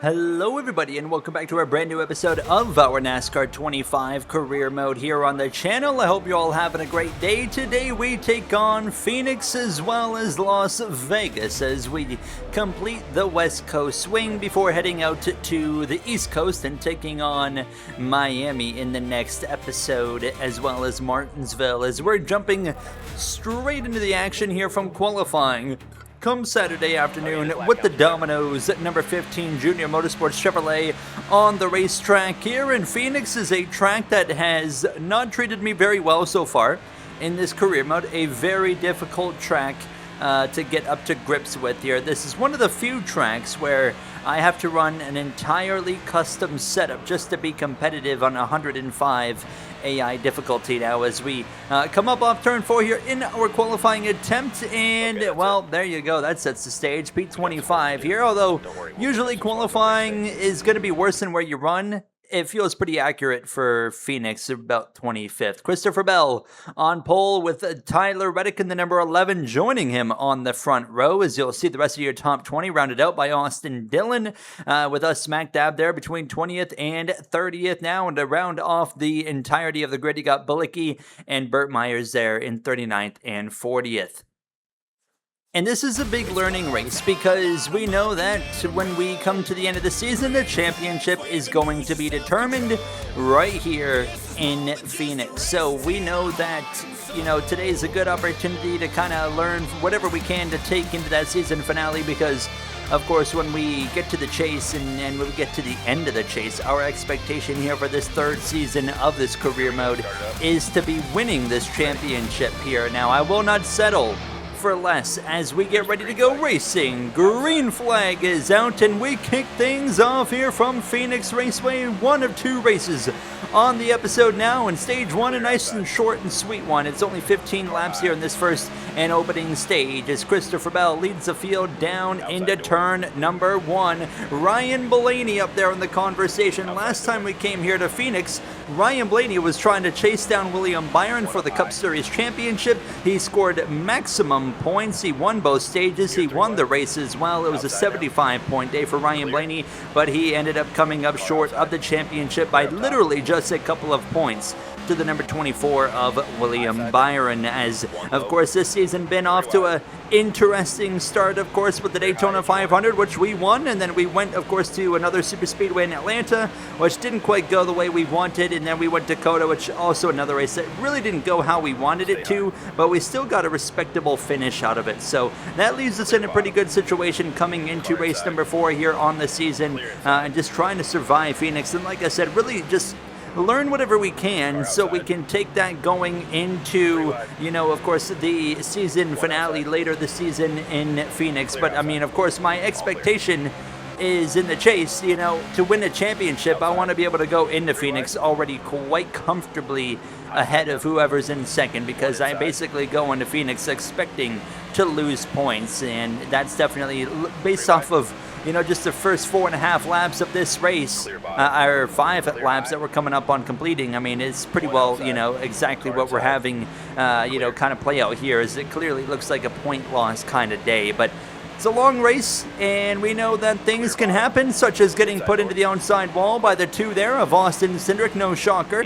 Hello everybody and welcome back to our brand new episode of our NASCAR 25 career mode here on the channel. I hope you're all having a great day. Today we take on Phoenix as well as Las Vegas as we complete the West Coast swing before heading out to the East Coast and taking on Miami in the next episode, as well as Martinsville, as we're jumping straight into the action here from qualifying come Saturday afternoon with the Domino's number 15 Junior Motorsports Chevrolet on the racetrack here in Phoenix. Is a track that has not treated me very well so far in this career mode. A very difficult track to get up to grips with here. This is one of the few tracks where I have to run an entirely custom setup just to be competitive on 105 AI difficulty now as we come up off turn 4 here in our qualifying attempt, and well, there you go, that sets the stage. P25 here, although usually qualifying is going to be worse than where you run. It feels pretty accurate for Phoenix, about 25th. Christopher Bell on pole with Tyler Reddick in the number 11 joining him on the front row, as you'll see the rest of your top 20 rounded out by Austin Dillon, with us smack dab there between 20th and 30th now. And to round off the entirety of the grid, you got Bullocky and Burt Myers there in 39th and 40th. And this is a big learning race because we know that when we come to the end of the season, the championship is going to be determined right here in Phoenix. So we know that, today is a good opportunity to kind of learn whatever we can to take into that season finale, because of course, when we get to the chase and when we get to the end of the chase, our expectation here for this third season of this career mode is to be winning this championship here. Now, I will not settle for less as we get ready to go racing. Green flag is out and we kick things off here from Phoenix Raceway. One of two races on the episode now, and stage one, a nice and short and sweet one. It's only 15 laps here in this first and opening stage as Christopher Bell leads the field down into turn number 1. Ryan Blaney up there in the conversation. Last time we came here to Phoenix, Ryan Blaney was trying to chase down William Byron for the Cup Series championship. He scored maximum points. He won both stages. He won the race as well. It was a 75-point day for Ryan Blaney, but he ended up coming up short of the championship by literally just a couple of points to the number 24 of William Byron, as of course this season been off to a interesting start, of course, with the Daytona 500, which we won, and then we went, of course, to another super speedway in Atlanta, which didn't quite go the way we wanted, and then we went to Coda, which also another race that really didn't go how we wanted it to, but we still got a respectable finish out of it. So that leaves us in a pretty good situation coming into race number 4 here on the season, and just trying to survive Phoenix, and like I said, really just learn whatever we can so we can take that going into, of course, the season finale later this season in Phoenix. But I mean, of course, my expectation is in the chase, to win a championship, I want to be able to go into Phoenix already quite comfortably ahead of whoever's in second, because I basically go into Phoenix expecting to lose points, and that's definitely based off of just the first 4.5 laps of this race, or 5 laps that we're coming up on completing. I mean, it's pretty well, exactly what we're having, kind of play out here, as it clearly looks like a point loss kind of day. But it's a long race, and we know that things can happen, such as getting put into the onside wall by the two there of Austin Cindric, no shocker.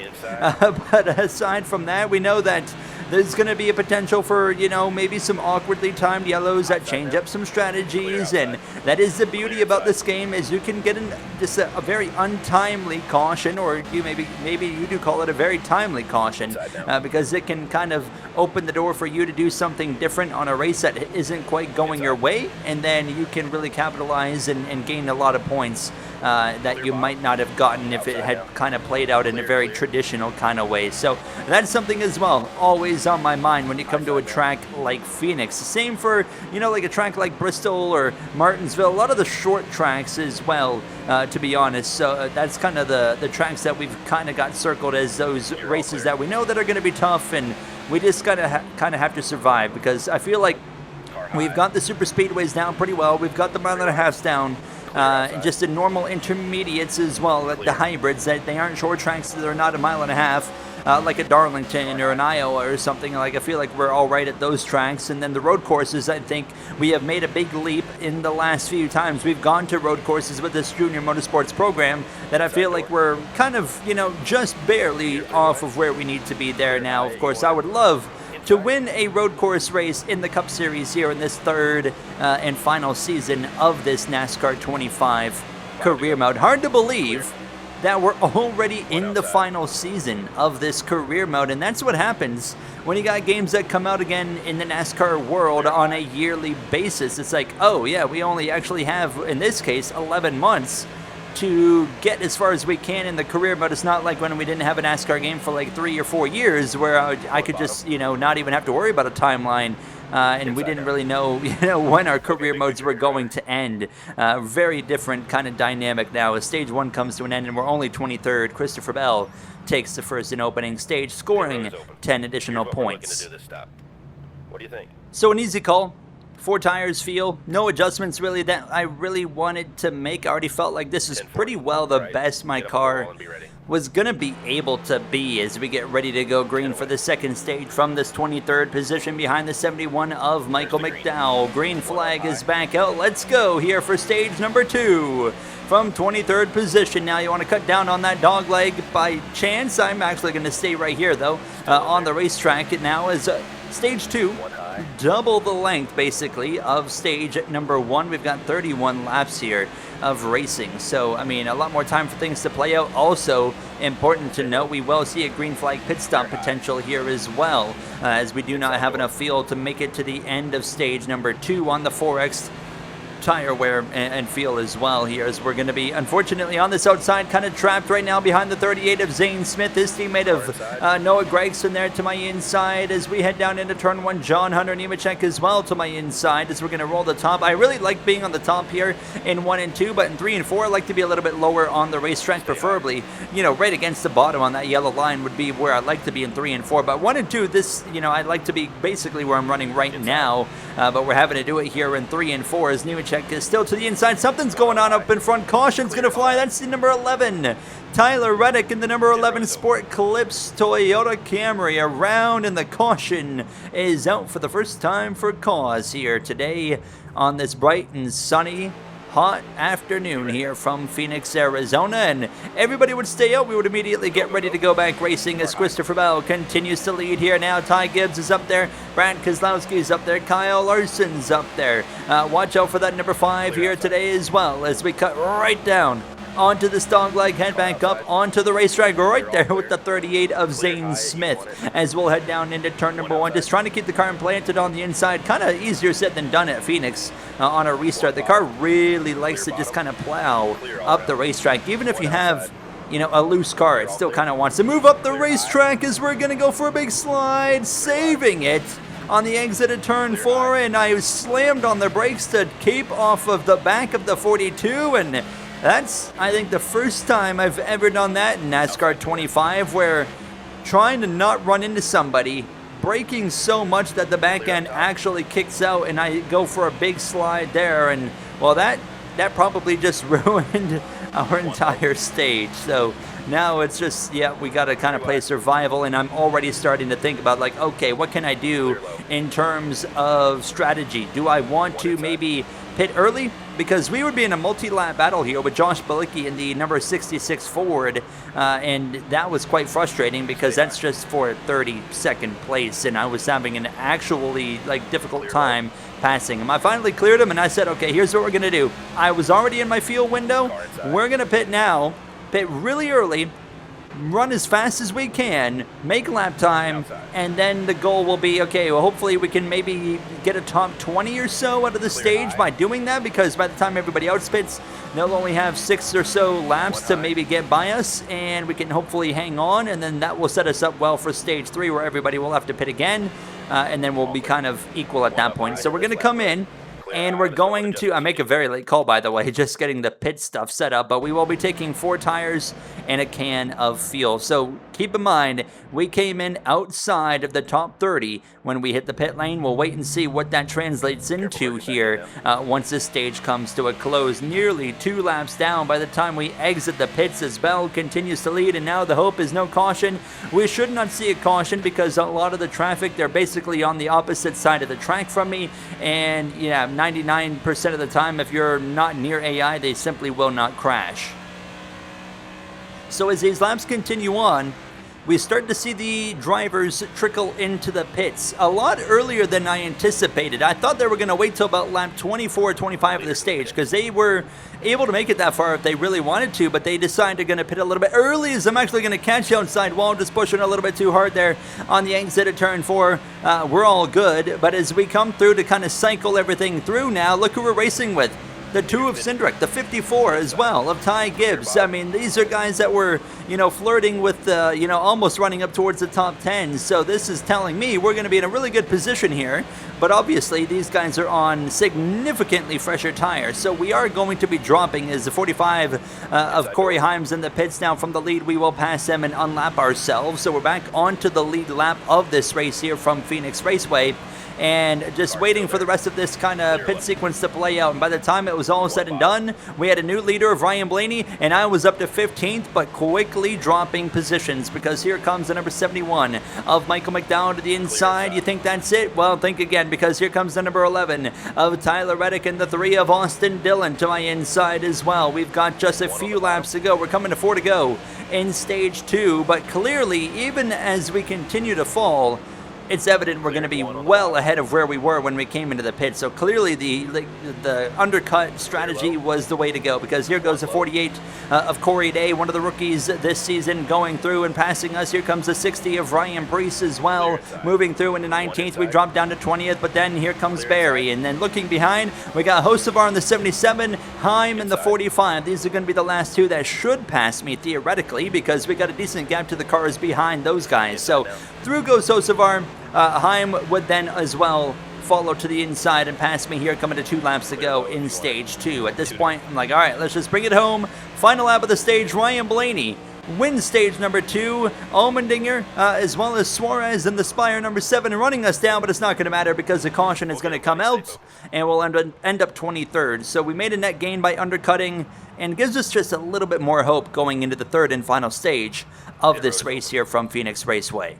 But aside from that, we know that there's going to be a potential for, maybe some awkwardly timed yellows that change up some strategies, and that is the beauty about this game, is you can get just a very untimely caution, or maybe you do call it a very timely caution, because it can kind of open the door for you to do something different on a race that isn't quite going your way, and then you can really capitalize and gain a lot of points that you might not have gotten if it had kind of played out in a very traditional kind of way. So that's something as well, always on my mind when you come to a track like Phoenix. Same for, like a track like Bristol or Martinsville, a lot of the short tracks as well, to be honest. So that's kind of the tracks that we've kind of got circled as those races that we know that are going to be tough, and we just kind of have to survive, because I feel like we've got the super speedways down pretty well. We've got the mile and a halves down. Just the normal intermediates as well, like the hybrids, that they aren't short tracks, so they're not a mile and a half. like a Darlington or an Iowa or something. Like, I feel like we're all right at those tracks. And then the road courses, I think we have made a big leap in the last few times we've gone to road courses with this junior motorsports program, that I feel like we're kind of, just barely off of where we need to be there now. Of course, I would love to win a road course race in the Cup Series here in this third and final season of this NASCAR 25 career mode. Hard to believe that we're already in the final season of this career mode, and that's what happens when you got games that come out again in the NASCAR world on a yearly basis. It's like, oh yeah, we only actually have, in this case, 11 months to get as far as we can in the career mode. It's not like when we didn't have a NASCAR game for like 3 or 4 years where I could just, not even have to worry about a timeline. And we didn't really know, when our career modes were going to end. Very different kind of dynamic now as Stage 1 comes to an end and we're only 23rd. Christopher Bell takes the first and opening stage, scoring 10 additional points. What do you think? So an easy call. 4 tires feel, no adjustments really that I really wanted to make. I already felt like this is pretty well the best my car was going to be able to be as we get ready to go green for the second stage from this 23rd position behind the 71 of Michael McDowell. Green flag is back out. Let's go here for stage number 2 from 23rd position. Now you want to cut down on that dog leg by chance. I'm actually going to stay right here though on the racetrack. It now is stage 2. Double the length, basically, of stage number 1. We've got 31 laps here of racing. So, I mean, a lot more time for things to play out. Also, important to note, we will see a green flag pit stop potential here as well, as we do not have enough fuel to make it to the end of stage number 2 on the 4X tire wear and feel as well here, as we're going to be unfortunately on this outside, kind of trapped right now behind the 38 of Zane Smith, his teammate of Noah Gregson there to my inside as we head down into turn 1. John Hunter Nemechek as well to my inside as we're going to roll the top. I really like being on the top here in 1 and 2, but in 3 and 4 I like to be a little bit lower on the racetrack, preferably right against the bottom on that yellow line would be where I'd like to be in 3 and 4, but 1 and 2 this I'd like to be basically where I'm running right now, but we're having to do it here in 3 and 4 as Nemechek is still to the inside. Something's going on up in front. Caution's going to fly. That's the number 11. Tyler Reddick in the number 11 Sport Clips Toyota Camry around, and the caution is out for the first time for cause here today on this bright and sunny hot afternoon here from Phoenix, Arizona, and everybody would stay out. We would immediately get ready to go back racing as Christopher Bell continues to lead here. Now Ty Gibbs is up there, Brad Kozlowski is up there, Kyle Larson's up there. Watch out for that number 5 here today as well as we cut right down onto this dog leg, head back up onto the racetrack right there with the 38 of Zane Smith as we'll head down into turn number 1, just trying to keep the car implanted on the inside. Kind of easier said than done at Phoenix on a restart. The car really likes to just kind of plow up the racetrack. Even if you have a loose car, it still kind of wants to move up the racetrack as we're going to go for a big slide, saving it on the exit of turn 4, and I slammed on the brakes to keep off of the back of the 42, and that's, I think, the first time I've ever done that in NASCAR 25, where trying to not run into somebody, braking so much that the back end actually kicks out, and I go for a big slide there, and, well, that probably just ruined our entire stage. So now it's just, we got to kind of play survival, and I'm already starting to think about, like, okay, what can I do in terms of strategy? Do I want to maybe pit early? Because we would be in a multi-lap battle here with Josh Bilicki in the number 66 Ford, and that was quite frustrating because that's just for 32nd place, and I was having an actually difficult time passing him. I finally cleared him, and I said, okay, here's what we're going to do. I was already in my field window. We're going to pit now, pit really early, run as fast as we can, make lap time, and then the goal will be, okay, well, hopefully we can maybe get a top 20 or so out of the stage by doing that, because by the time everybody else pits, they'll only have 6 or so laps to maybe get by us, and we can hopefully hang on, and then that will set us up well for stage 3, where everybody will have to pit again, and then we'll be kind of equal at that point. So we're going to come in And we're going to, I make a very late call, by the way, just getting the pit stuff set up, but we will be taking 4 tires and a can of fuel. So keep in mind, we came in outside of the top 30 when we hit the pit lane. We'll wait and see what that translates into here once this stage comes to a close. Nearly 2 laps down by the time we exit the pits as Bell continues to lead, and now the hope is no caution. We should not see a caution because a lot of the traffic, they're basically on the opposite side of the track from me, and yeah, 99% of the time, if you're not near AI, they simply will not crash. So as these laps continue on, we start to see the drivers trickle into the pits a lot earlier than I anticipated. I thought they were going to wait till about lap 24 or 25 of the stage because they were able to make it that far if they really wanted to, but they decided they're going to pit a little bit early as I'm actually going to catch you outside wall, just pushing a little bit too hard there on the exit of turn 4. We're all good, but as we come through to kind of cycle everything through now, look who we're racing with. The 2 of Cindric, the 54 as well of Ty Gibbs. I mean, these are guys that were, flirting with, almost running up towards the top 10. So this is telling me we're going to be in a really good position here. But obviously, these guys are on significantly fresher tires. So we are going to be dropping as the 45 of Corey Himes in the pits now from the lead. We will pass them and unlap ourselves. So we're back onto the lead lap of this race here from Phoenix Raceway. And just waiting for the rest of this kind of pit sequence to play out. And by the time it was all said and done, we had a new leader of Ryan Blaney, and I was up to 15th, but quickly dropping positions because here comes the number 71 of Michael McDowell to the inside. You think that's it? Well, think again, because here comes the number 11 of Tyler Reddick and the 3 of Austin Dillon to my inside as well. We've got just a few laps to go. We're coming to 4 to go in stage 2, but clearly, even as we continue to fall, it's evident we're going to be well ahead of where we were when we came into the pit. So clearly the undercut strategy was the way to go, because here goes the 48 of Corey Day, one of the rookies this season, going through and passing us. Here comes the 60 of Ryan Preece as well, moving through into 19th. We dropped down to 20th, but then here comes Barry. And then looking behind, we got Hocevar in the 77, Heim in the 45. These are going to be the last 2 that should pass me theoretically, because we got a decent gap to the cars behind those guys. So through goes Hocevar. Heim would then as well follow to the inside and pass me here, coming to 2 laps to go in stage 2. At this point, I'm like, all right, let's just bring it home. Final lap of the stage, Ryan Blaney wins stage number 2. Allmendinger, as well as Suarez in the Spire number 7 running us down, but it's not going to matter because the caution is going to come out, and we'll end up 23rd. So we made a net gain by undercutting, and gives us just a little bit more hope going into the 3rd and final stage of this race here from Phoenix Raceway.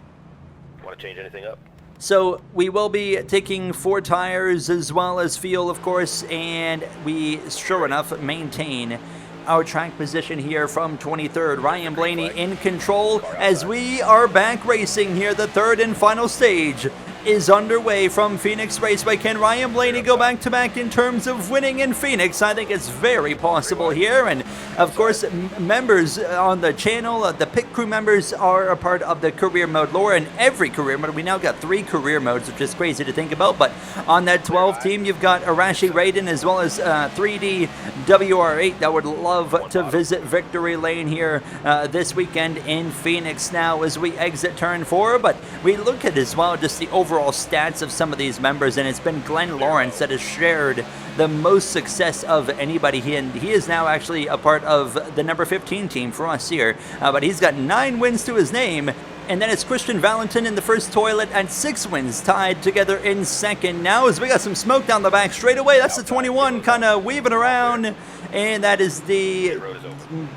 Want to change anything up? So we will be taking 4 tires as well as fuel, of course, and we, sure enough, maintain our track position here from 23rd. Ryan Blaney in control as we are back racing here. The 3rd and final stage is underway from Phoenix Raceway. Can Ryan Blaney go back-to-back in terms of winning in Phoenix? I think it's very possible here. And, of course, members on the channel, the pit crew members are a part of the career mode lore. And every career mode, we now got 3 career modes, which is crazy to think about. But on that 12 team, you've got Arashi Raiden as well as 3D WR8 that would love to visit Victory Lane here this weekend in Phoenix now as we exit turn 4. But we look at as well just the overall stats of some of these members, and it's been Glenn Lawrence that has shared the most success of anybody. He is now actually a part of the number 15 team for us here, but he's got 9 wins to his name. And then it's Christian Valentin in the first toilet and 6 wins tied together in second. Now as we got some smoke down the back straight away, that's the 21 kind of weaving around, and that is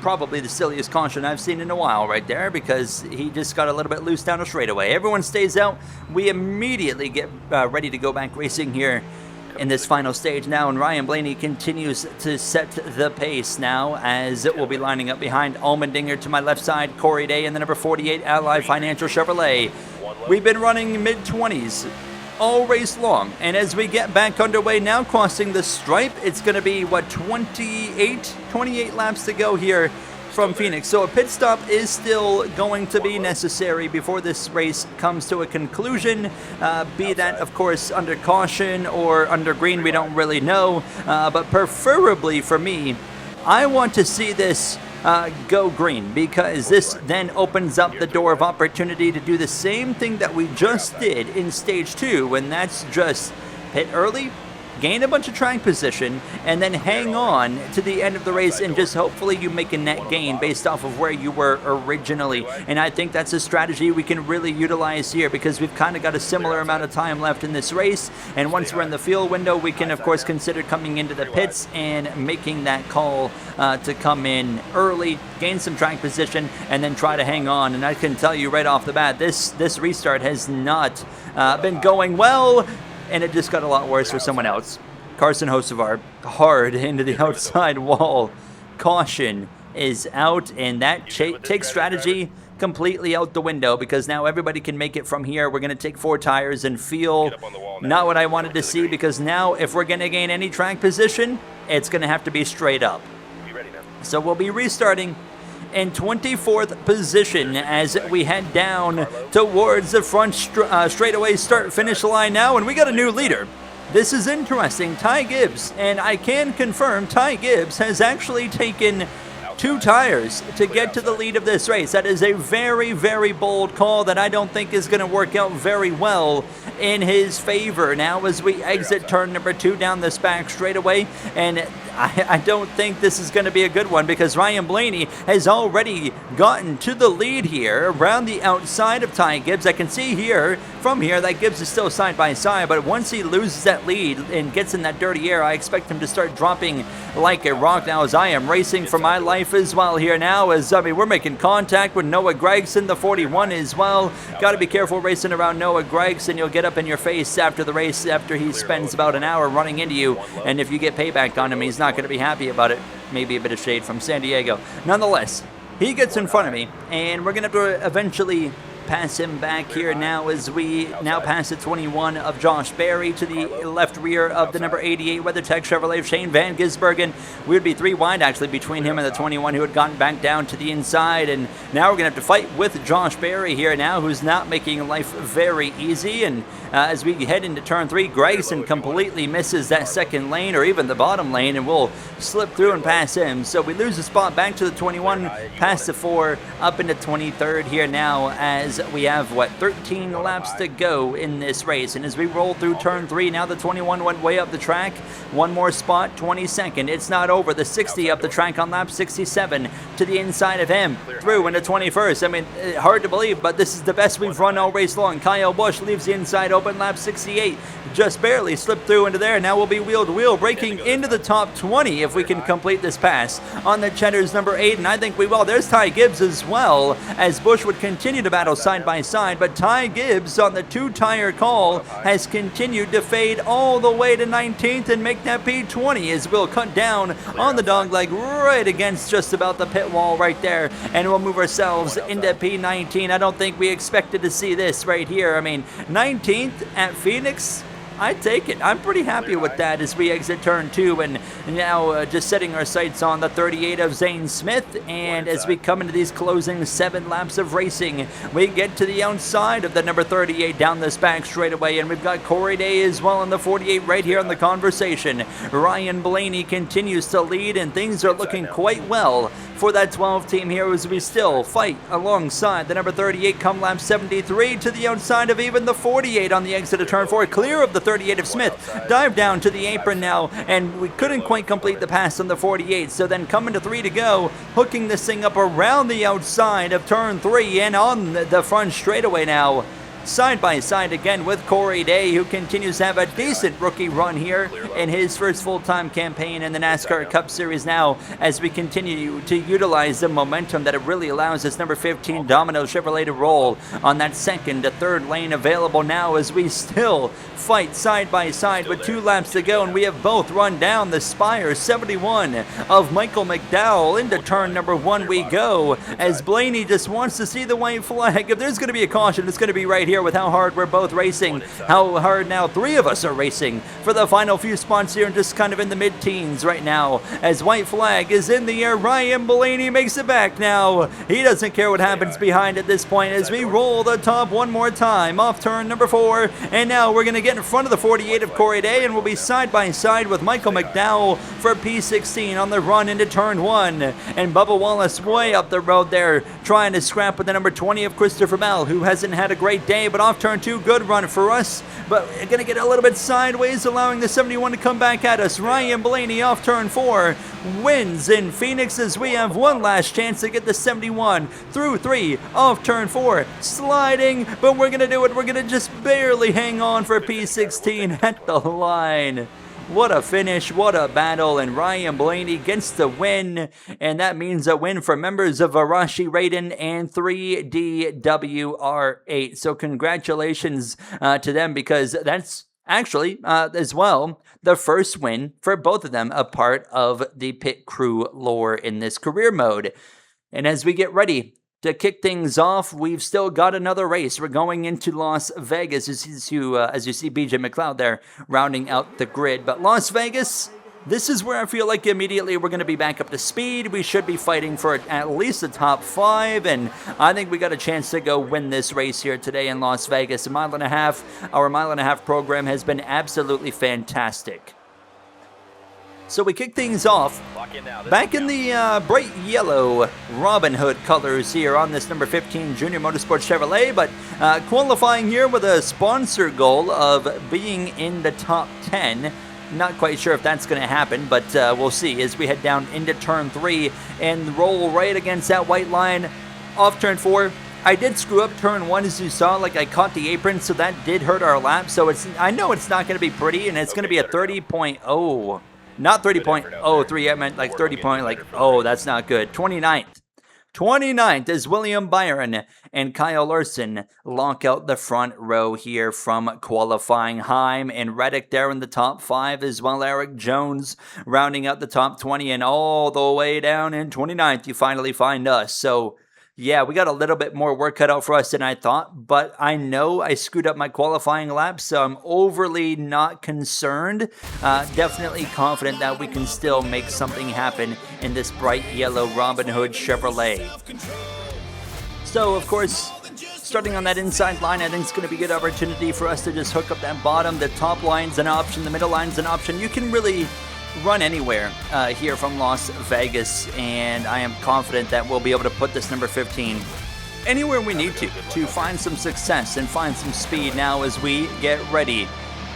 probably the silliest caution I've seen in a while right there, because he just got a little bit loose down the straightaway. Everyone stays out. We immediately get ready to go back racing here in this final stage now, and Ryan Blaney continues to set the pace now as it will be lining up behind Allmendinger to my left side, Corey Day, and the number 48 Ally Financial Chevrolet. We've been running mid-20s all race long, and as we get back underway now, crossing the stripe, it's going to be, what, 28 laps to go here from Phoenix. So a pit stop is still going to be necessary before this race comes to a conclusion, be that, of course, under caution or under green, we don't really know, but preferably for me, I want to see this go green, because this then opens up the door of opportunity to do the same thing that we just did in stage 2, and that's just pit early gain a bunch of track position, and then hang on to the end of the race, and just hopefully you make a net gain based off of where you were originally. And I think that's a strategy we can really utilize here, because we've kind of got a similar amount of time left in this race, and once we're in the fuel window, we can of course consider coming into the pits and making that call to come in early, gain some track position, and then try to hang on. And I can tell you right off the bat, this restart has not been going well, and it just got a lot worse for someone else. Carson Hocevar hard into the outside wall. Caution is out, and that takes strategy completely out the window, because now everybody can make it from here. We're going to take 4 tires and feel not what I wanted to see, because now if we're going to gain any track position, it's going to have to be straight up. So we'll be restarting in 24th position as we head down towards the front straightaway start-finish line now, and we got a new leader. This is interesting. Ty Gibbs, and I can confirm Ty Gibbs has actually taken 2 tires to get to the lead of this race. That is a very, very bold call that I don't think is going to work out very well in his favor. Now as we exit turn number 2 down this back straightaway, and I don't think this is going to be a good one, because Ryan Blaney has already gotten to the lead here around the outside of Ty Gibbs. I can see here, from here, that Gibbs is still side by side, but once he loses that lead and gets in that dirty air, I expect him to start dropping like a rock. Now as I am racing for my life as well here now, as we're making contact with Noah Gregson, the 41 as well. Got to be careful racing around Noah Gregson. You'll get up in your face after the race, after he spends about an hour running into you, and if you get payback on him, he's not going to be happy about it. Maybe a bit of shade from San Diego. Nonetheless, he gets in front of me, and we're going to have to eventually pass him back here now, as we now pass the 21 of Josh Berry to the left rear of the number 88 WeatherTech Chevrolet of Shane Van Gisbergen. We would be 3 wide actually between him and the 21 who had gotten back down to the inside, and now we're going to have to fight with Josh Berry here now, who's not making life very easy. And as we head into turn 3, Gregson completely misses that second lane, or even the bottom lane, and we'll slip through and pass him. So we lose a spot back to the 21, past the 4, up into 23rd here now, as we have 13 laps to go in this race. And as we roll through turn 3, now the 21 went way up the track. One more spot, 22nd. It's not over. The 60 up the track on lap 67 to the inside of him, through into 21st. I mean, hard to believe, but this is the best we've run all race long. Kyle Busch leaves the inside open, lap 68. Just barely slipped through into there. Now we'll be wheel to wheel, breaking into the top 20 if we can complete this pass on the Cheddar's number 8, and I think we will. There's Ty Gibbs as well, as Busch would continue to battle side by side, but Ty Gibbs on the 2-tire call has continued to fade all the way to 19th and make that P20, as we'll cut down on the dogleg right against just about the pit wall right there, and we'll move ourselves into P19. I don't think we expected to see this right here. I mean, 19th at Phoenix, I take it. I'm pretty happy with that as we exit turn 2, and now just setting our sights on the 38 of Zane Smith. And as we come into these closing 7 laps of racing, we get to the outside of the number 38 down this back straightaway, and we've got Corey Day as well in the 48 right here in the conversation. Ryan Blaney continues to lead, and things are looking quite well for that 12 team here, as we still fight alongside the number 38 come lap 73 to the outside of even the 48 on the exit of turn 4, clear of the 38 of Smith. Dive down to the apron now, and we couldn't quite complete the pass on the 48, so then coming to 3 to go, hooking this thing up around the outside of turn 3 and on the front straightaway now. Side by side again with Corey Day, who continues to have a decent rookie run here in his first full-time campaign in the NASCAR Cup Series now, as we continue to utilize the momentum that it really allows this number 15 Domino Chevrolet to roll on that second to third lane available now, as we still fight side by side with 2 laps to go, and we have both run down the Spire 71 of Michael McDowell. Into turn number 1 we go, as Blaney just wants to see the white flag. If there's going to be a caution, it's going to be right here with how hard we're both racing, how hard now 3 of us are racing for the final few spots here, and just kind of in the mid-teens right now, as white flag is in the air. Ryan Blaney makes it back now. He doesn't care what happens behind at this point, as we roll the top one more time off turn number 4, and now we're going to get in front of the 48 of Corey Day, and we'll be side by side with Michael McDowell for P16 on the run into turn 1, and Bubba Wallace way up the road there trying to scrap with the number 20 of Christopher Bell, who hasn't had a great day okay, but off turn 2, good run for us, but gonna get a little bit sideways, allowing the 71 to come back at us. Ryan Blaney off turn 4 wins in Phoenix as we have one last chance to get the 71 through 3 off turn 4, sliding, but we're gonna do it. We're gonna just barely hang on for P16 at the line. What a finish, what a battle, and Ryan Blaney gets the win, and that means a win for members of Arashi Raiden and 3DWR8. So congratulations to them, because that's actually, as well, the first win for both of them, a part of the pit crew lore in this career mode. And as we get ready to kick things off, we've still got another race. We're going into Las Vegas, as you see BJ McLeod there rounding out the grid. But Las Vegas, this is where I feel like immediately we're going to be back up to speed. We should be fighting for at least the top 5, and I think we got a chance to go win this race here today in Las Vegas. Our mile and a half program has been absolutely fantastic. So we kick things off back in the bright yellow Robin Hood colors here on this number 15 Junior Motorsports Chevrolet, but qualifying here with a sponsor goal of being in the top 10. Not quite sure if that's going to happen, but we'll see as we head down into turn 3 and roll right against that white line off turn 4. I did screw up turn 1, as you saw, like I caught the apron, so that did hurt our lap. So I know it's not going to be pretty, and it's going to be a 30.0. Not 30.03, I meant like 30 point, like, oh, that's not good. 29th is William Byron and Kyle Larson lock out the front row here from qualifying. Heim and Reddick there in the top 5 as well. Eric Jones rounding out the top 20, and all the way down in 29th, you finally find us. So yeah, we got a little bit more work cut out for us than I thought, but I know I screwed up my qualifying lap, so I'm overly not concerned. Definitely confident that we can still make something happen in this bright yellow Robin Hood Chevrolet. So, of course, starting on that inside line, I think it's going to be a good opportunity for us to just hook up that bottom. The top line's an option, the middle line's an option. You can really run anywhere here from Las Vegas, and I am confident that we'll be able to put this number 15 anywhere we need to find some success and find some speed now as we get ready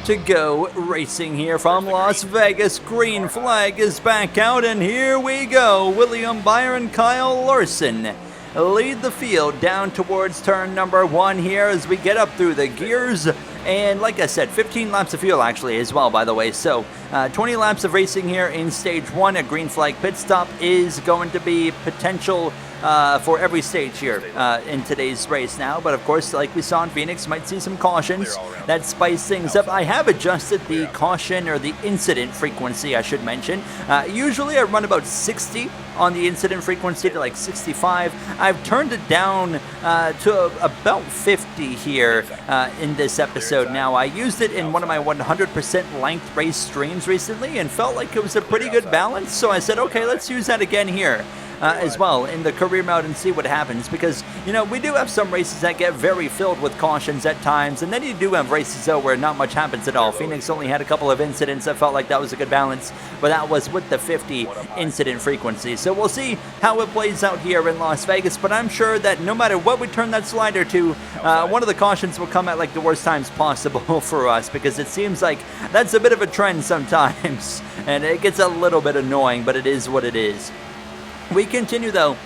to go racing here from Las Vegas. Green flag is back out, and here we go. William Byron, Kyle Larson lead the field down towards turn number 1 here as we get up through the gears. And like I said, 15 laps of fuel actually as well, by the way. So 20 laps of racing here in stage 1. A green flag pit stop is going to be potential for every stage here in today's race now. But of course, like we saw in Phoenix, might see some cautions that spice things up. I have adjusted the caution or the incident frequency, I should mention. Usually I run about 60 on the incident frequency to like 65. I've turned it down to about 50 here in this episode now. I used it in one of my 100% length race streams recently and felt like it was a pretty good balance. So I said, okay, let's use that again here. As well in the career mode and see what happens, because you know we do have some races that get very filled with cautions at times, and then you do have races though where not much happens at all. Phoenix only had a couple of incidents. I felt like that was a good balance, but that was with the 50 incident frequency. So we'll see how it plays out here in Las Vegas, but I'm sure that no matter what we turn that slider to, one of the cautions will come at like the worst times possible for us, because it seems like that's a bit of a trend sometimes and it gets a little bit annoying, but it is what it is. We continue, though,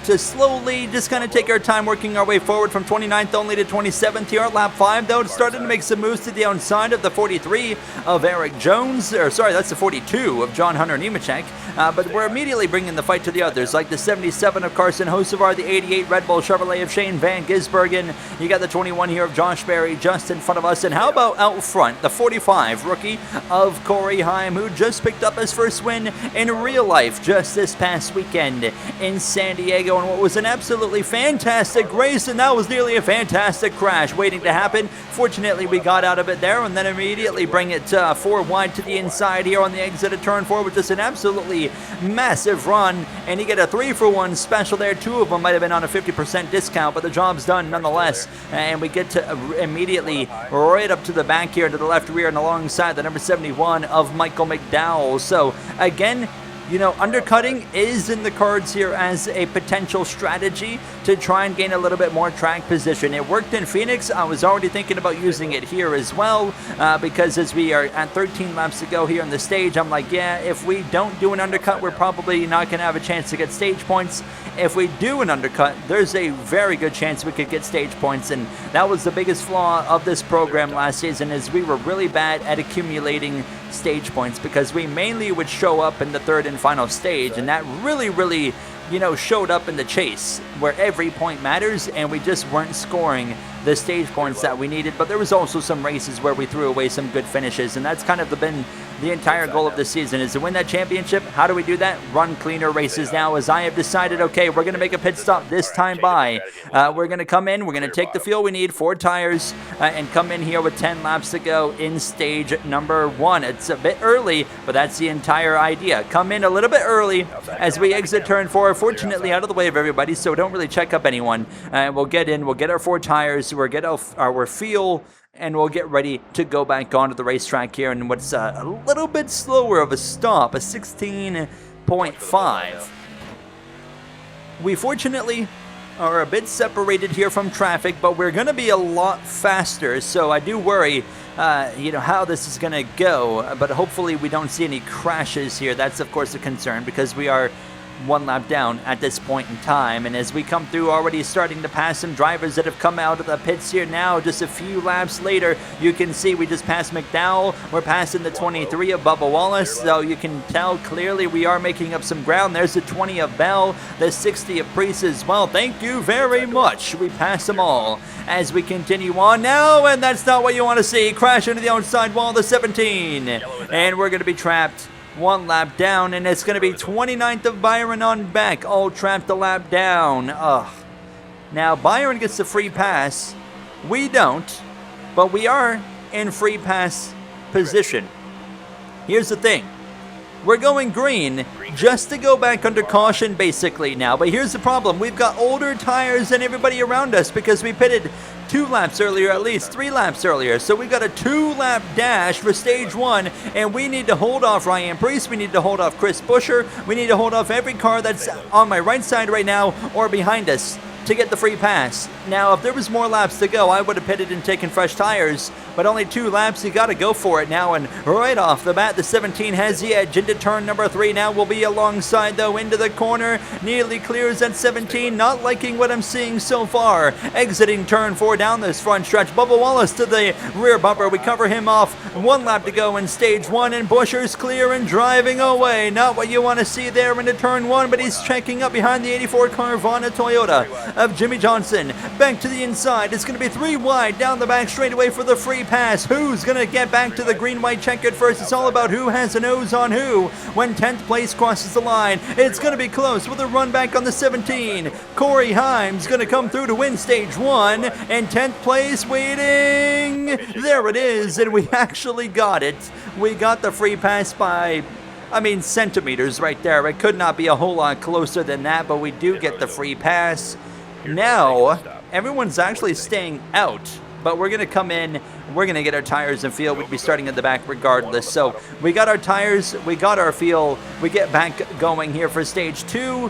to slowly just kind of take our time working our way forward from 29th only to 27th here at lap 5, though. Starting to make some moves to the outside of the 43 of Eric Jones, or sorry, that's the 42 of John Hunter Nemechek, but we're immediately bringing the fight to the others, like the 77 of Carson Hocevar, the 88 Red Bull Chevrolet of Shane Van Gisbergen. You got the 21 here of Josh Berry just in front of us, and how about out front, the 45 rookie of Corey Heim, who just picked up his first win in real life just this past weekend in San Diego, and what was an absolutely fantastic race, and that was nearly a fantastic crash waiting to happen. Fortunately, we got out of it there, and then immediately bring it 4 wide to the inside here on the exit of turn 4 with just an absolutely massive run, and you get a 3-for-1 special there. 2 of them might have been on a 50% discount, but the job's done nonetheless, and we get to immediately right up to the back here to the left rear and alongside the number 71 of Michael McDowell. So again, undercutting is in the cards here as a potential strategy to try and gain a little bit more track position. It worked in Phoenix. I was already thinking about using it here as well, because as we are at 13 laps to go here on the stage, I'm like, yeah, if we don't do an undercut, we're probably not going to have a chance to get stage points. If we do an undercut, there's a very good chance we could get stage points, and that was the biggest flaw of this program last season, is we were really bad at accumulating stage points because we mainly would show up in the third and final stage, and that really showed up in the chase where every point matters, and we just weren't scoring the stage points that we needed. But there was also some races where we threw away some good finishes, and that's kind of been the entire goal of the season, is to win that championship. How do we do that? Run cleaner races now, as I have decided, okay, we're going to make a pit stop this time by. We're going to come in, we're going to take the fuel we need, 4 tires, and come in here with 10 laps to go in stage number 1. It's a bit early, but that's the entire idea. Come in a little bit early as we exit turn 4, fortunately out of the way of everybody, so don't really check up anyone. We'll get in, we'll get our 4 tires, we'll get our fuel, and we'll get ready to go back onto the racetrack here in what's a little bit slower of a stop, a 16.5. We fortunately are a bit separated here from traffic, but we're going to be a lot faster, so I do worry how this is going to go, but hopefully we don't see any crashes here. That's of course a concern because we are 1 lap down at this point in time, and as we come through, already starting to pass some drivers that have come out of the pits here now. Just a few laps later, you can see we just passed McDowell. We're passing the 23 of Bubba Wallace, so you can tell clearly we are making up some ground. There's the 20 of Bell, the 60 of Priest as well. Thank you very much. We pass them all as we continue on now, and that's not what you want to see. Crash into the outside wall, the 17, and we're going to be trapped 1 lap down, and it's going to be 29th of Byron on back, all trapped a lap down. Now Byron gets the free pass. We don't, but we are in free pass position. Here's the thing. We're going green just to go back under caution basically now, but here's the problem. We've got older tires than everybody around us because we pitted 2 laps earlier, at least 3 laps earlier. So we got a 2-lap dash for stage 1, and we need to hold off Ryan Priest, we need to hold off Chris Buescher, we need to hold off every car that's on my right side right now or behind us to get the free pass. Now, if there was more laps to go, I would have pitted and taken fresh tires, but only 2 laps, you got to go for it now, and right off the bat, the 17 has the edge into turn number 3. Now we'll be alongside, though, into the corner, nearly clears at 17, not liking what I'm seeing so far. Exiting turn 4 down this front stretch, Bubba Wallace to the rear bumper, we cover him off, 1 lap to go in stage 1, and Buescher's clear and driving away. Not what you want to see there into turn 1, but he's checking up behind the 84 Carvana Toyota of Jimmy Johnson. Back to the inside, it's going to be 3 wide down the back straightaway for the free pass. Who's going to get back to the green-white checkered first? It's all about who has a nose on who. When 10th place crosses the line, it's going to be close with a run back on the 17. Corey Himes going to come through to win stage 1, and 10th place waiting. There it is, and we actually got it. We got the free pass by, centimeters right there. It could not be a whole lot closer than that, but we do get the free pass. Now, everyone's actually staying out, but we're going to come in, we're going to get our tires and fuel. We'd be starting at the back regardless. So we got our tires, we got our fuel, we get back going here for stage 2.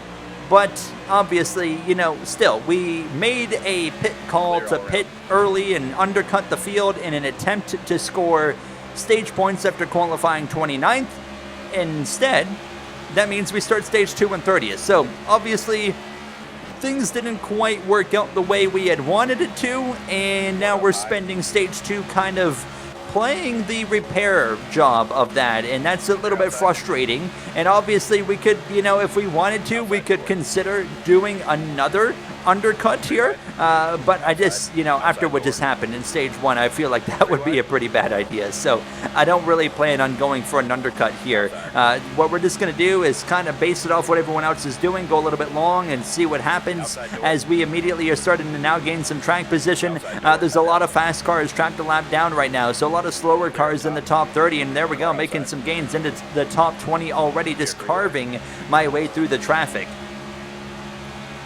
But obviously, still, we made a pit call to pit early and undercut the field in an attempt to score stage points after qualifying 29th. Instead, that means we start stage 2 and 30th. So obviously, things didn't quite work out the way we had wanted it to, and now we're spending stage 2 kind of playing the repair job of that, and that's a little bit frustrating. And obviously we could, if we wanted to, we could consider doing another undercut here, but I just, after what just happened in stage 1, I feel like that would be a pretty bad idea. So I don't really plan on going for an undercut here. What we're just going to do is kind of base it off what everyone else is doing, go a little bit long and see what happens as we immediately are starting to now gain some track position. There's a lot of fast cars trapped a lap down right now, so a lot of slower cars in the top 30, and there we go, making some gains into the top 20 already, just carving my way through the traffic.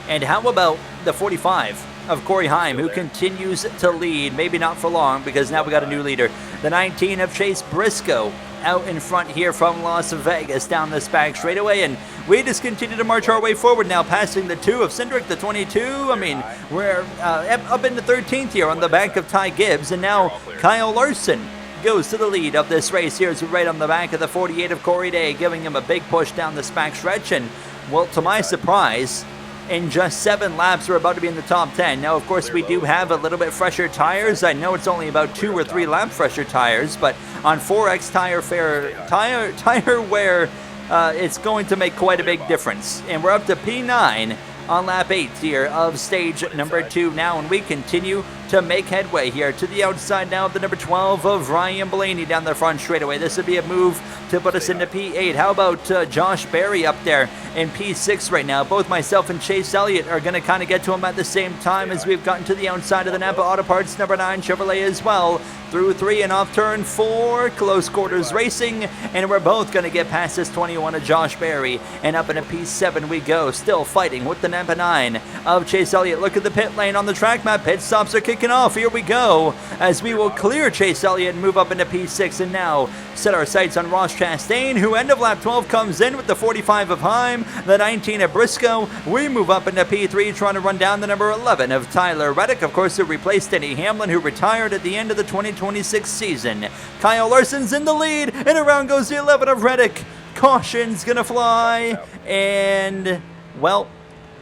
And how about the 45 of Corey Heim, who continues to lead, maybe not for long because now we got a new leader. The 19 of Chase Briscoe out in front here from Las Vegas down this back straightaway, and we just continue to march our way forward now, passing the 2 of Cindric, the 22. I mean, we're up into 13th here on the back of Ty Gibbs, and now Kyle Larson goes to the lead of this race here as we're right on the back of the 48 of Corey Day, giving him a big push down this back stretch. And, well, to my surprise, in just 7 laps, we're about to be in the top 10. Now, of course, we do have a little bit fresher tires. I know it's only about 2 or 3 lap fresher tires, but on 4X tire wear, it's going to make quite a big difference. And we're up to P9 on lap 8 here of stage number 2 now, and we continue to make headway here to the outside now of the number 12 of Ryan Blaney down the front straightaway. This would be a move to put us into P8. How about Josh Berry up there in P6 right now? Both myself and Chase Elliott are going to kind of get to him at the same time as we've gotten to the outside of the Napa Auto Parts number 9 Chevrolet as well. Through 3 and off turn 4, close quarters racing, and we're both going to get past this 21 of Josh Berry, and up into P7 we go, still fighting with the Napa 9 of Chase Elliott. Look at the pit lane on the track map. Pit stops are kicking off. Here we go, as we will clear Chase Elliott and move up into P6, and now set our sights on Ross Chastain, who end of lap 12 comes in with the 45 of Heim, the 19 of Briscoe. We move up into P3, trying to run down the number 11 of Tyler Reddick, of course, who replaced Denny Hamlin, who retired at the end of the 2026 season. Kyle Larson's in the lead, and around goes the 11 of Reddick. Caution's gonna fly, and, well,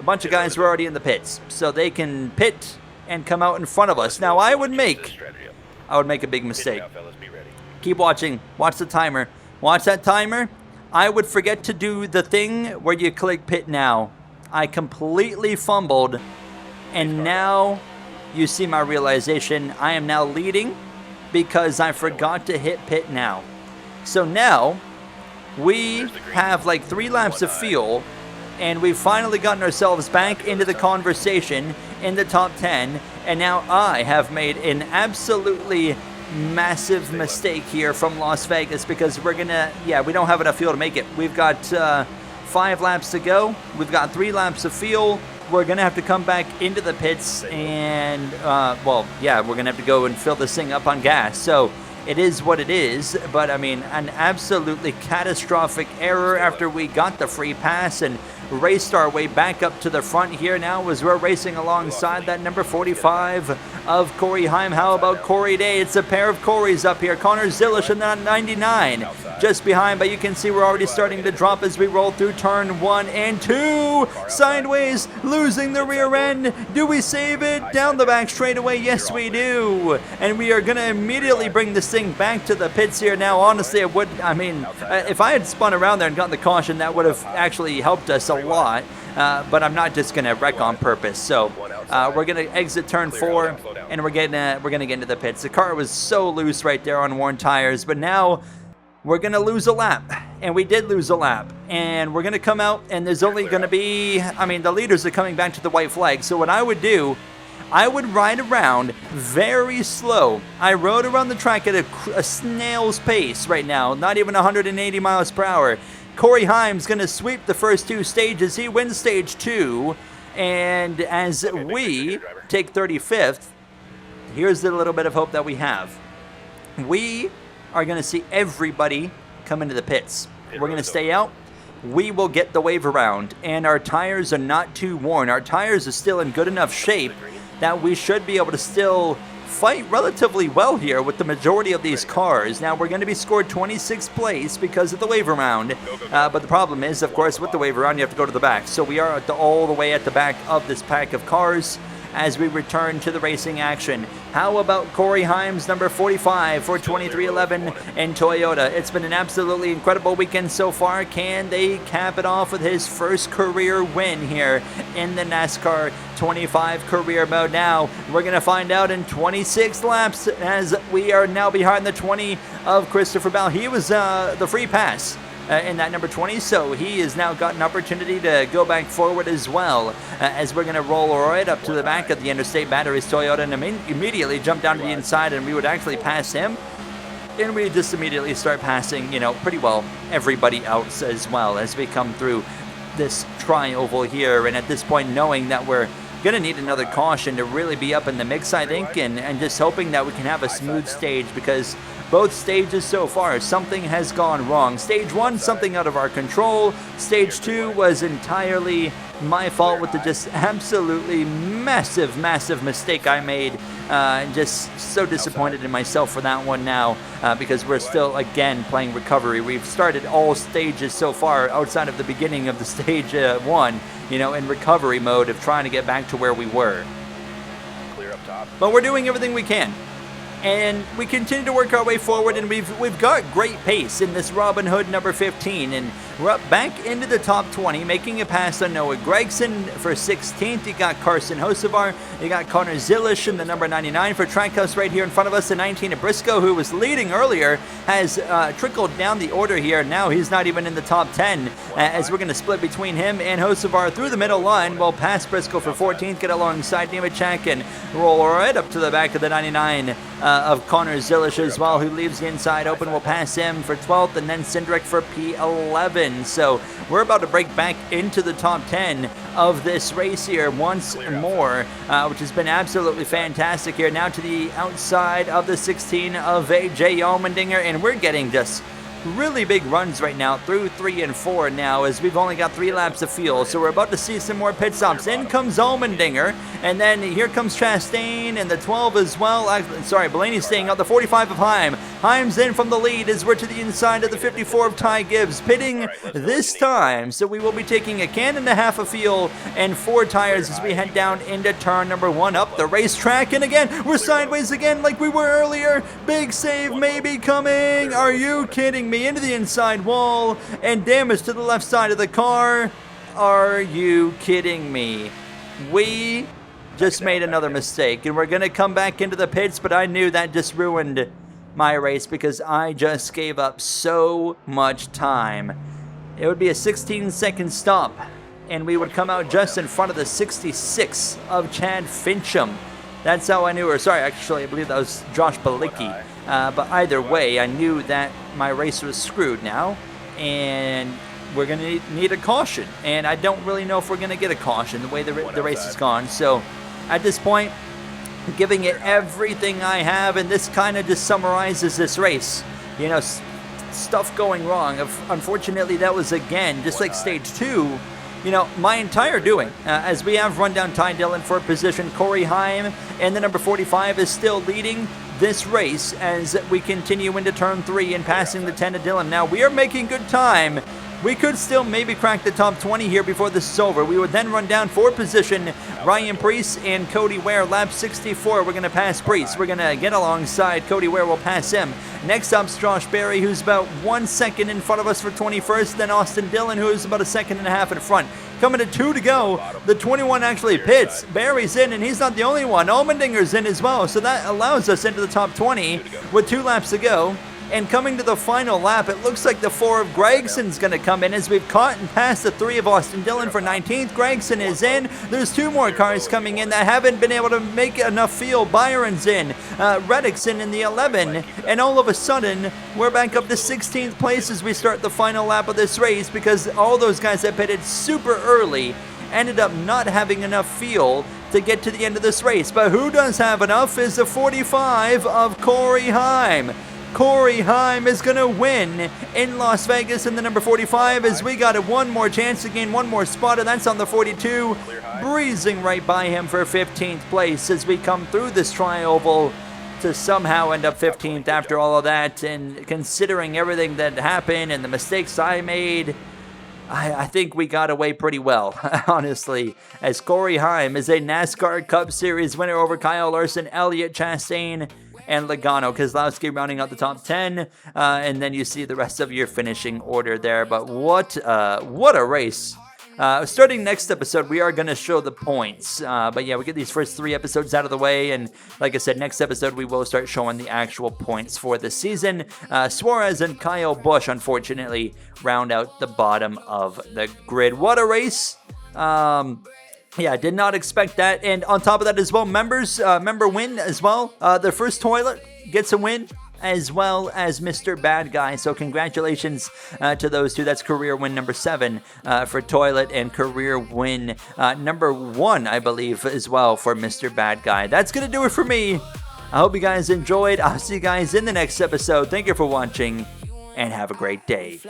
a bunch of guys were already in the pits, so they can pit and come out in front of us. Now, I would make a big mistake. Keep watching. Watch the timer. Watch that timer. I would forget to do the thing where you click pit now. I completely fumbled, and now you see my realization. I am now leading because I forgot to hit pit now. So now we have like 3 laps of fuel, and we've finally gotten ourselves back into the conversation in the top 10, and now I have made an absolutely massive mistake here from Las Vegas, because we don't have enough fuel to make it. We've got 5 laps to go. We've got 3 laps of fuel. We're going to have to come back into the pits and, we're going to have to go and fill this thing up on gas. So it is what it is, but I mean, an absolutely catastrophic error after we got the free pass and raced our way back up to the front here now as we're racing alongside that number 45 of Corey Heim. How about Corey Day? It's a pair of Corys up here. Connor Zilish in that 99 just behind, but you can see we're already starting to drop as we roll through turn 1 and 2. Sideways, losing the rear end. Do we save it? Down the back straightaway? Yes, we do. And we are going to immediately bring this thing back to the pits here now. Honestly, if I had spun around there and gotten the caution, that would have actually helped us a lot, but I'm not just going to wreck on purpose. So we're going to exit turn 4, and we're going to get into the pits. The car was so loose right there on worn tires, but now we're going to lose a lap, and we did lose a lap, and we're going to come out, and there's only going to be, the leaders are coming back to the white flag. So what I would do, I would ride around very slow. I rode around the track at a snail's pace right now, not even 180 miles per hour. Corey Heim's going to sweep the first 2 stages. He wins stage 2. And as we take 35th, here's the little bit of hope that we have. We are going to see everybody come into the pits. We're going to stay out. We will get the wave around. And our tires are not too worn. Our tires are still in good enough shape that we should be able to still fight relatively well here with the majority of these cars. Now, we're going to be scored 26th place because of the wave around, but the problem is, of course, with the wave around, you have to go to the back. So we are all the way at the back of this pack of cars as we return to the racing action. How about Corey Heim's number 45 for 2311 and Toyota? It's been an absolutely incredible weekend so far. Can they cap it off with his first career win here in the NASCAR 25 career mode? Now, we're going to find out in 26 laps as we are now behind the 20 of Christopher Bell. He was the free pass in that number 20, so he has now got an opportunity to go back forward as well, as we're going to roll right up to the back of the Interstate Batteries Toyota and immediately jump down to the inside, and we would actually pass him, and we just immediately start passing, pretty well everybody else as well as we come through this tri-oval here. And at this point, knowing that we're going to need another caution to really be up in the mix, I think, and just hoping that we can have a smooth stage, because both stages so far, something has gone wrong. Stage 1, something out of our control. Stage 2 was entirely my fault with the just absolutely massive mistake I made. Just so disappointed in myself for that one now, because we're still, again, playing recovery. We've started all stages so far outside of the beginning of the stage 1, in recovery mode of trying to get back to where we were. Clear up top. But we're doing everything we can. And we continue to work our way forward, and we've got great pace in this Robin Hood number 15, and we're up back into the top 20, making a pass on Noah Gregson for 16th. You got Carson Hocevar, you got Connor Zilish in the number 99 for Trackhouse right here in front of us. The 19 of Briscoe, who was leading earlier, has trickled down the order here. Now he's not even in the top 10, as we're going to split between him and Hocevar through the middle line. We'll pass Briscoe for 14th, get alongside Nemechek, and roll right up to the back of the 99 of Connor Zilish as well, who leaves the inside open. We'll pass him for 12th, and then Cindric for P11. So we're about to break back into the top 10 of this race here once more, which has been absolutely fantastic here. Now to the outside of the 16 of AJ Allmendinger, and we're getting just really big runs right now through 3 and 4 now, as we've only got 3 laps of fuel, so we're about to see some more pit stops. In comes Allmendinger, and then here comes Chastain, and the 12 as well. Blaney's staying out. The 45 of Heim. Heim's in from the lead as we're to the inside of the 54 of Ty Gibbs, pitting this time, so we will be taking a can and a half of fuel and 4 tires as we head down into turn number 1 up the racetrack, and again, we're sideways again like we were earlier. Big save maybe coming. Are you kidding me? Into the inside wall and damage to the left side of the car. Are you kidding me? We just made another mistake, and we're going to come back into the pits, but I knew that just ruined my race because I just gave up so much time. It would be a 16-second stop, and we would come out just in front of the 66 of Chad Fincham. That's how I knew her. Sorry, actually, I believe that was Josh Balicki. But either way, I knew that my race was screwed now, and we're going to need a caution. And I don't really know if we're going to get a caution the way the race has gone. So at this point, giving it everything I have, and this kind of just summarizes this race. Stuff going wrong. Unfortunately, that was, again, just like stage 2, my entire doing, as we have run down Ty Dillon for position. Corey Heim and the number 45 is still leading this race as we continue into turn 3 and passing the 10 to Dillon. Now we are making good time. We could still maybe crack the top 20 here before this is over. We would then run down for position Ryan Preece and Cody Ware. Lap 64, we're going to pass Preece. We're going to get alongside Cody Ware. We'll pass him. Next up's Josh Berry, who's about 1 second in front of us for 21st. Then Austin Dillon, who is about a second and a half in front. Coming to 2 to go. The 21 actually pits. Barry's in, and he's not the only one. Allmendinger's in as well, so that allows us into the top 20 with 2 laps to go. And coming to the final lap, it looks like the 4 of Gregson's going to come in as we've caught and passed the 3 of Austin Dillon for 19th. Gregson is in. There's 2 more cars coming in that haven't been able to make enough field. Byron's in. Reddick's in the 11. And all of a sudden, we're back up to 16th place as we start the final lap of this race, because all those guys that pitted super early ended up not having enough fuel to get to the end of this race. But who does have enough is the 45 of Corey Heim. Corey Heim is going to win in Las Vegas in the number 45 as we got one more chance to gain one more spot, and that's on the 42, breezing right by him for 15th place as we come through this tri-oval to somehow end up 15th after all of that. And considering everything that happened and the mistakes I made, I think we got away pretty well, honestly, as Corey Heim is a NASCAR Cup Series winner over Kyle Larson, Elliott Chastain, and Logano. Keselowski rounding out the top 10, and then you see the rest of your finishing order there. But what a race. Starting next episode, we are going to show the points. But yeah, we get these first 3 episodes out of the way, and like I said, next episode we will start showing the actual points for the season. Suarez and Kyle Busch, unfortunately, round out the bottom of the grid. What a race. Yeah, I did not expect that. And on top of that as well, member win as well. The first toilet gets a win, as well as Mr. Bad Guy. So congratulations to those 2. That's career win number 7 for Toilet, and career win number 1, I believe, as well for Mr. Bad Guy. That's going to do it for me. I hope you guys enjoyed. I'll see you guys in the next episode. Thank you for watching, and have a great day.